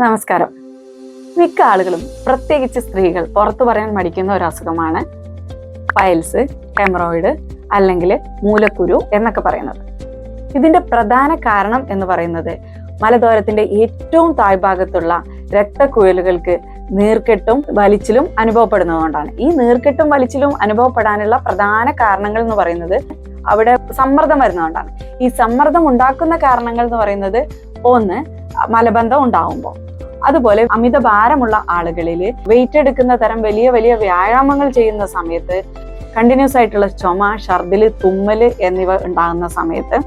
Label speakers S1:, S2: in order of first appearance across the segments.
S1: നമസ്കാരം. മിക്ക ആളുകളും, പ്രത്യേകിച്ച് സ്ത്രീകൾ, പുറത്തു പറയാൻ മടിക്കുന്ന ഒരു അസുഖമാണ് പൈൽസ്, ഹെമറോയിഡ് അല്ലെങ്കിൽ മൂലക്കുരു എന്നൊക്കെ പറയുന്നത്. ഇതിന്റെ പ്രധാന കാരണം എന്ന് പറയുന്നത് മലദ്വാരത്തിന്റെ ഏറ്റവും താഴ്ഭാഗത്തുള്ള രക്തക്കുഴലുകൾക്ക് നീർക്കെട്ടും വലിച്ചിലും അനുഭവപ്പെടുന്നതുകൊണ്ടാണ്. ഈ നീർക്കെട്ടും വലിച്ചിലും അനുഭവപ്പെടാനുള്ള പ്രധാന കാരണങ്ങൾ എന്ന് പറയുന്നത് അവിടെ സമ്മർദ്ദം വരുന്നതുകൊണ്ടാണ്. ഈ സമ്മർദ്ദം ഉണ്ടാക്കുന്ന കാരണങ്ങൾ എന്ന് പറയുന്നത് ഒന്ന്, മലബന്ധം ഉണ്ടാവുമ്പോൾ, അതുപോലെ അമിത ഭാരമുള്ള ആളുകളിൽ, വെയിറ്റ് എടുക്കുന്ന തരം വലിയ വലിയ വ്യായാമങ്ങൾ ചെയ്യുന്ന സമയത്ത്, കണ്ടിന്യൂസ് ആയിട്ടുള്ള ചുമ, ഛർദില്, തുമ്മല് എന്നിവ ഉണ്ടാകുന്ന സമയത്ത്,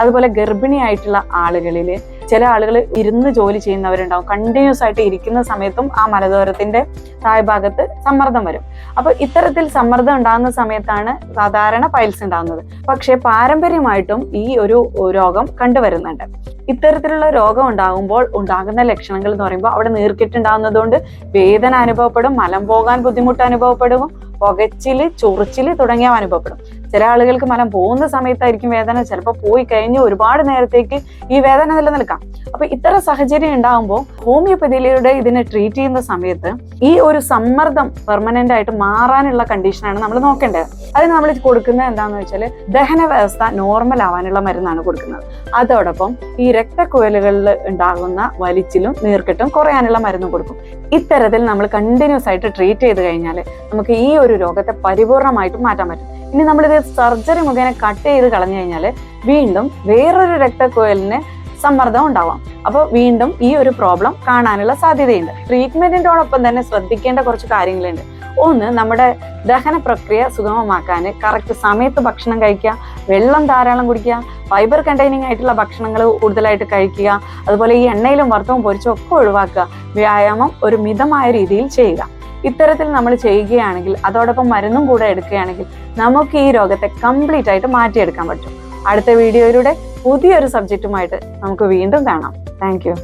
S1: അതുപോലെ ഗർഭിണിയായിട്ടുള്ള ആളുകളിൽ, ചില ആളുകൾ ഇരുന്ന് ജോലി ചെയ്യുന്നവരുണ്ടാവും. കണ്ടിന്യൂസ് ആയിട്ട് ഇരിക്കുന്ന സമയത്തും ആ മലദ്വാരത്തിന്റെ താഴ്ഭാഗത്ത് സമ്മർദ്ദം വരും. അപ്പൊ ഇത്തരത്തിൽ സമ്മർദ്ദം ഉണ്ടാകുന്ന സമയത്താണ് സാധാരണ പൈൽസ് ഉണ്ടാകുന്നത്. പക്ഷെ പാരമ്പര്യമായിട്ടും ഈ ഒരു രോഗം കണ്ടുവരുന്നുണ്ട്. ഇത്തരത്തിലുള്ള രോഗം ഉണ്ടാകുമ്പോൾ ഉണ്ടാകുന്ന ലക്ഷണങ്ങൾ എന്ന് പറയുമ്പോൾ അവിടെ നീർക്കെട്ടുണ്ടാകുന്നതുകൊണ്ട് വേദന അനുഭവപ്പെടും, മലം പോകാൻ ബുദ്ധിമുട്ട് അനുഭവപ്പെടും, പുകച്ചില്, ചൊറിച്ചില് തുടങ്ങിയവ അനുഭവപ്പെടും. ചില ആളുകൾക്ക് മലം പോകുന്ന സമയത്തായിരിക്കും വേദന, ചിലപ്പോൾ പോയി കഴിഞ്ഞ് ഒരുപാട് നേരത്തേക്ക് ഈ വേദന നിലനിൽക്കാം. അപ്പൊ ഇത്തരം സാഹചര്യം ഉണ്ടാകുമ്പോൾ ഹോമിയോപ്പതിയിലൂടെ ഇതിനെ ട്രീറ്റ് ചെയ്യുന്ന സമയത്ത് ഈ ഒരു സമ്മർദ്ദം പെർമനന്റ് ആയിട്ട് മാറാനുള്ള കണ്ടീഷനാണ് നമ്മൾ നോക്കേണ്ടത്. അതിന് നമ്മൾ കൊടുക്കുന്നത് എന്താണെന്ന് വെച്ചാൽ ദഹന വ്യവസ്ഥ നോർമൽ ആവാനുള്ള മരുന്നാണ് കൊടുക്കുന്നത്. അതോടൊപ്പം ഈ രക്തക്കുഴലുകളിൽ ഉണ്ടാകുന്ന വലിച്ചിലും നീർക്കെട്ടും കുറയാനുള്ള മരുന്ന് കൊടുക്കും. ഇത്തരത്തിൽ നമ്മൾ കണ്ടിന്യൂസ് ആയിട്ട് ട്രീറ്റ് ചെയ്ത് കഴിഞ്ഞാൽ നമുക്ക് ഈ ഒരു രോഗത്തെ പരിപൂർണമായിട്ടും മാറ്റാൻ പറ്റും. ഇനി നമ്മളിത് സർജറി മുഖേന കട്ട് ചെയ്ത് കളഞ്ഞു കഴിഞ്ഞാൽ വീണ്ടും വേറൊരു രക്തക്കുഴലിന് സമ്മർദ്ദം ഉണ്ടാവാം. അപ്പോൾ വീണ്ടും ഈ ഒരു പ്രോബ്ലം കാണാനുള്ള സാധ്യതയുണ്ട്. ട്രീറ്റ്മെന്റിനോടൊപ്പം തന്നെ ശ്രദ്ധിക്കേണ്ട കുറച്ച് കാര്യങ്ങളുണ്ട്. ഒന്ന്, നമ്മുടെ ദഹന പ്രക്രിയ സുഗമമാക്കാൻ കറക്റ്റ് സമയത്ത് ഭക്ഷണം കഴിക്കുക, വെള്ളം ധാരാളം കുടിക്കുക, ഫൈബർ കണ്ടെയ്നിങ് ആയിട്ടുള്ള ഭക്ഷണങ്ങൾ കൂടുതലായിട്ട് കഴിക്കുക, അതുപോലെ ഈ എണ്ണയിലും വറുത്തവും പൊരിച്ചും ഒക്കെ ഒഴിവാക്കുക, വ്യായാമം ഒരു മിതമായ രീതിയിൽ ചെയ്യുക. ഇത്തരത്തിൽ നമ്മൾ ചെയ്യുകയാണെങ്കിൽ, അതോടൊപ്പം മരുന്നും കൂടെ എടുക്കുകയാണെങ്കിൽ നമുക്ക് ഈ രോഗത്തെ കംപ്ലീറ്റ് ആയിട്ട് മാറ്റിയെടുക്കാൻ പറ്റും. അടുത്ത വീഡിയോയിലൂടെ പുതിയൊരു സബ്ജക്റ്റുമായിട്ട് നമുക്ക് വീണ്ടും കാണാം. Thank you.